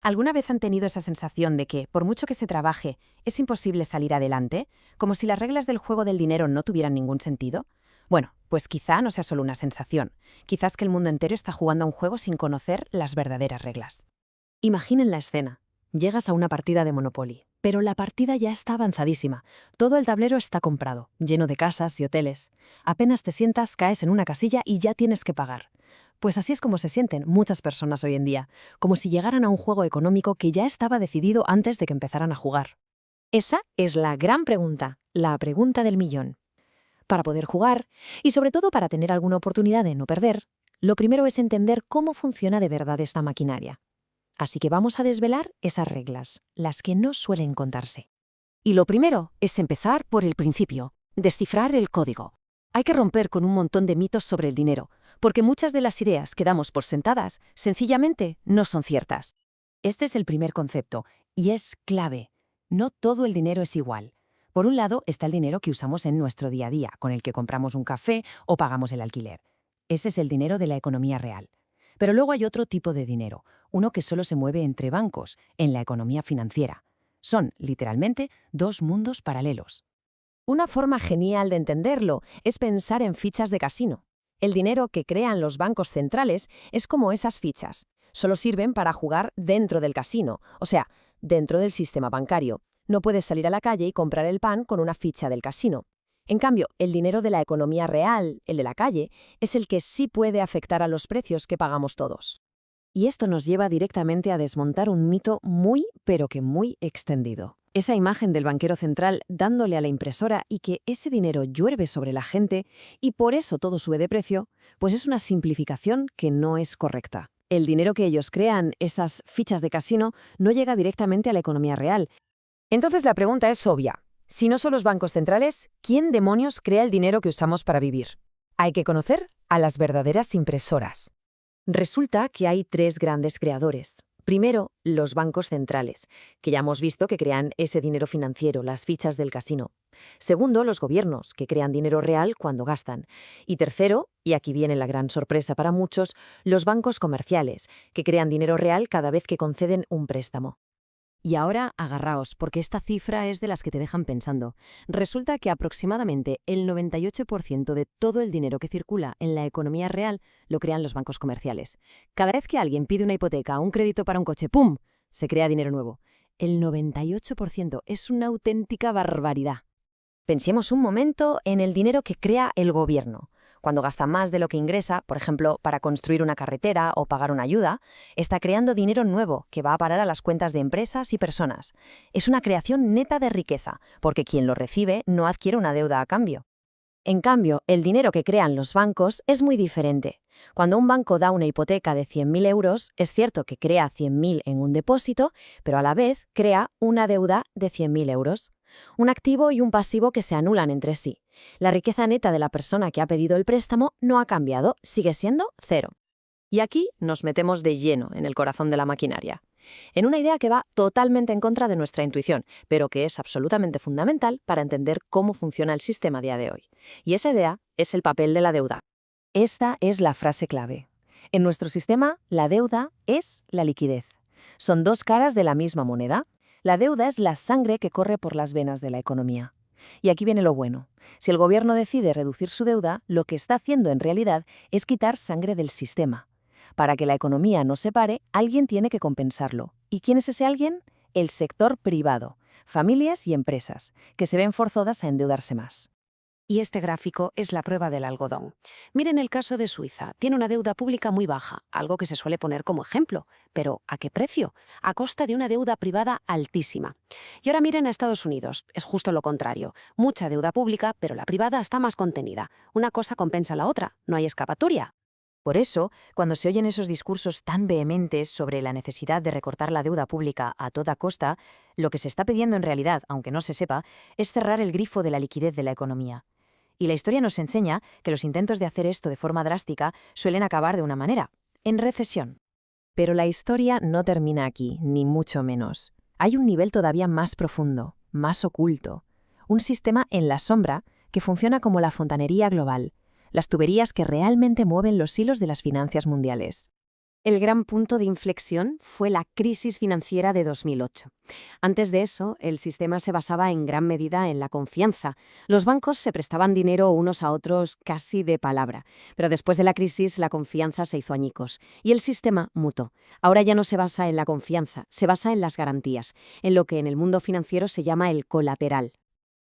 ¿Alguna vez han tenido esa sensación de que, por mucho que se trabaje, es imposible salir adelante? ¿Como si las reglas del juego del dinero no tuvieran ningún sentido? Bueno, pues quizá no sea solo una sensación. Quizás que el mundo entero está jugando a un juego sin conocer las verdaderas reglas. Imaginen la escena. Llegas a una partida de Monopoly, pero la partida ya está avanzadísima. Todo el tablero está comprado, lleno de casas y hoteles. Apenas te sientas, caes en una casilla y ya tienes que pagar. Pues así es como se sienten muchas personas hoy en día, como si llegaran a un juego económico que ya estaba decidido antes de que empezaran a jugar. Esa es la gran pregunta, la pregunta del millón. Para poder jugar, y sobre todo para tener alguna oportunidad de no perder, lo primero es entender cómo funciona de verdad esta maquinaria. Así que vamos a desvelar esas reglas, las que no suelen contarse. Y lo primero es empezar por el principio, descifrar el código. Hay que romper con un montón de mitos sobre el dinero, porque muchas de las ideas que damos por sentadas sencillamente no son ciertas. Este es el primer concepto, y es clave. No todo el dinero es igual. Por un lado está el dinero que usamos en nuestro día a día, con el que compramos un café o pagamos el alquiler. Ese es el dinero de la economía real. Pero luego hay otro tipo de dinero, uno que solo se mueve entre bancos, en la economía financiera. Son, literalmente, dos mundos paralelos. Una forma genial de entenderlo es pensar en fichas de casino. El dinero que crean los bancos centrales es como esas fichas. Solo sirven para jugar dentro del casino, o sea, dentro del sistema bancario. No puedes salir a la calle y comprar el pan con una ficha del casino. En cambio, el dinero de la economía real, el de la calle, es el que sí puede afectar a los precios que pagamos todos. Y esto nos lleva directamente a desmontar un mito muy, pero que muy extendido. Esa imagen del banquero central dándole a la impresora y que ese dinero llueve sobre la gente y por eso todo sube de precio, pues es una simplificación que no es correcta. El dinero que ellos crean, esas fichas de casino, no llega directamente a la economía real. Entonces la pregunta es obvia. Si no son los bancos centrales, ¿quién demonios crea el dinero que usamos para vivir? Hay que conocer a las verdaderas impresoras. Resulta que hay tres grandes creadores. Primero, los bancos centrales, que ya hemos visto que crean ese dinero financiero, las fichas del casino. Segundo, los gobiernos, que crean dinero real cuando gastan. Y tercero, y aquí viene la gran sorpresa para muchos, los bancos comerciales, que crean dinero real cada vez que conceden un préstamo. Y ahora agarraos, porque esta cifra es de las que te dejan pensando. Resulta que aproximadamente el 98% de todo el dinero que circula en la economía real lo crean los bancos comerciales. Cada vez que alguien pide una hipoteca o un crédito para un coche, ¡pum!, se crea dinero nuevo. El 98% es una auténtica barbaridad. Pensemos un momento en el dinero que crea el gobierno. Cuando gasta más de lo que ingresa, por ejemplo, para construir una carretera o pagar una ayuda, está creando dinero nuevo que va a parar a las cuentas de empresas y personas. Es una creación neta de riqueza, porque quien lo recibe no adquiere una deuda a cambio. En cambio, el dinero que crean los bancos es muy diferente. Cuando un banco da una hipoteca de 100.000 euros, es cierto que crea 100.000 en un depósito, pero a la vez crea una deuda de 100.000 euros. Un activo y un pasivo que se anulan entre sí. La riqueza neta de la persona que ha pedido el préstamo no ha cambiado, sigue siendo cero. Y aquí nos metemos de lleno en el corazón de la maquinaria. En una idea que va totalmente en contra de nuestra intuición, pero que es absolutamente fundamental para entender cómo funciona el sistema a día de hoy. Y esa idea es el papel de la deuda. Esta es la frase clave. En nuestro sistema, la deuda es la liquidez. Son dos caras de la misma moneda. La deuda es la sangre que corre por las venas de la economía. Y aquí viene lo bueno. Si el gobierno decide reducir su deuda, lo que está haciendo en realidad es quitar sangre del sistema. Para que la economía no se pare, alguien tiene que compensarlo. ¿Y quién es ese alguien? El sector privado, familias y empresas, que se ven forzadas a endeudarse más. Y este gráfico es la prueba del algodón. Miren el caso de Suiza. Tiene una deuda pública muy baja, algo que se suele poner como ejemplo. Pero, ¿a qué precio? A costa de una deuda privada altísima. Y ahora miren a Estados Unidos. Es justo lo contrario. Mucha deuda pública, pero la privada está más contenida. Una cosa compensa a la otra. No hay escapatoria. Por eso, cuando se oyen esos discursos tan vehementes sobre la necesidad de recortar la deuda pública a toda costa, lo que se está pidiendo en realidad, aunque no se sepa, es cerrar el grifo de la liquidez de la economía. Y la historia nos enseña que los intentos de hacer esto de forma drástica suelen acabar de una manera, en recesión. Pero la historia no termina aquí, ni mucho menos. Hay un nivel todavía más profundo, más oculto. Un sistema en la sombra que funciona como la fontanería global, las tuberías que realmente mueven los hilos de las finanzas mundiales. El gran punto de inflexión fue la crisis financiera de 2008. Antes de eso, el sistema se basaba en gran medida en la confianza. Los bancos se prestaban dinero unos a otros casi de palabra, pero después de la crisis la confianza se hizo añicos y el sistema mutó. Ahora ya no se basa en la confianza, se basa en las garantías, en lo que en el mundo financiero se llama el colateral.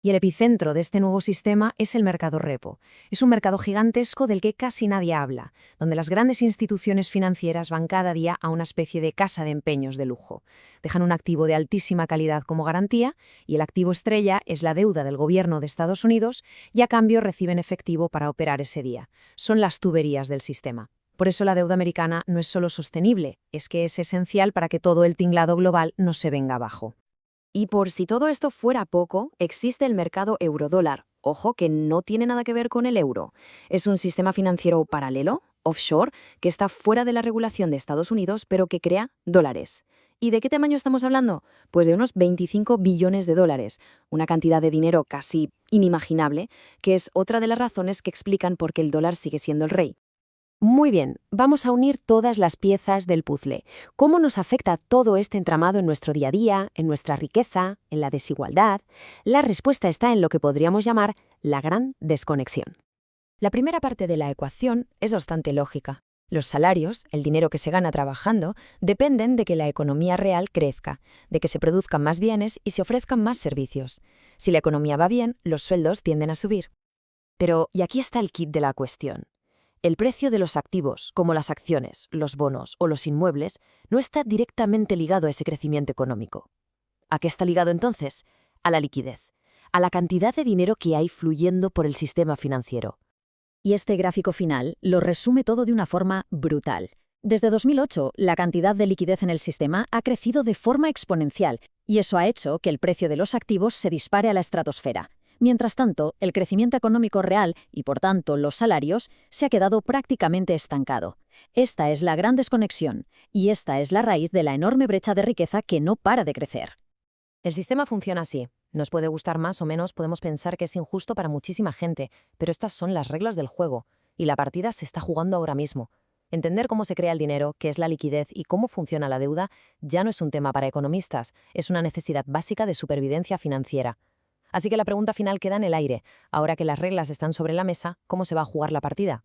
Y el epicentro de este nuevo sistema es el mercado repo. Es un mercado gigantesco del que casi nadie habla, donde las grandes instituciones financieras van cada día a una especie de casa de empeños de lujo. Dejan un activo de altísima calidad como garantía y el activo estrella es la deuda del gobierno de Estados Unidos y a cambio reciben efectivo para operar ese día. Son las tuberías del sistema. Por eso la deuda americana no es solo sostenible, es que es esencial para que todo el tinglado global no se venga abajo. Y por si todo esto fuera poco, existe el mercado eurodólar. Ojo, que no tiene nada que ver con el euro. Es un sistema financiero paralelo, offshore, que está fuera de la regulación de Estados Unidos, pero que crea dólares. ¿Y de qué tamaño estamos hablando? Pues de unos 25 billones de dólares, una cantidad de dinero casi inimaginable, que es otra de las razones que explican por qué el dólar sigue siendo el rey. Muy bien, vamos a unir todas las piezas del puzzle. ¿Cómo nos afecta todo este entramado en nuestro día a día, en nuestra riqueza, en la desigualdad? La respuesta está en lo que podríamos llamar la gran desconexión. La primera parte de la ecuación es bastante lógica. Los salarios, el dinero que se gana trabajando, dependen de que la economía real crezca, de que se produzcan más bienes y se ofrezcan más servicios. Si la economía va bien, los sueldos tienden a subir. Pero, y aquí está el quid de la cuestión. El precio de los activos, como las acciones, los bonos o los inmuebles, no está directamente ligado a ese crecimiento económico. ¿A qué está ligado entonces? A la liquidez, a la cantidad de dinero que hay fluyendo por el sistema financiero. Y este gráfico final lo resume todo de una forma brutal. Desde 2008, la cantidad de liquidez en el sistema ha crecido de forma exponencial, y eso ha hecho que el precio de los activos se dispare a la estratosfera. Mientras tanto, el crecimiento económico real, y por tanto los salarios, se ha quedado prácticamente estancado. Esta es la gran desconexión, y esta es la raíz de la enorme brecha de riqueza que no para de crecer. El sistema funciona así. Nos puede gustar más o menos, podemos pensar que es injusto para muchísima gente, pero estas son las reglas del juego, y la partida se está jugando ahora mismo. Entender cómo se crea el dinero, qué es la liquidez y cómo funciona la deuda ya no es un tema para economistas, es una necesidad básica de supervivencia financiera. Así que la pregunta final queda en el aire. Ahora que las reglas están sobre la mesa, ¿cómo se va a jugar la partida?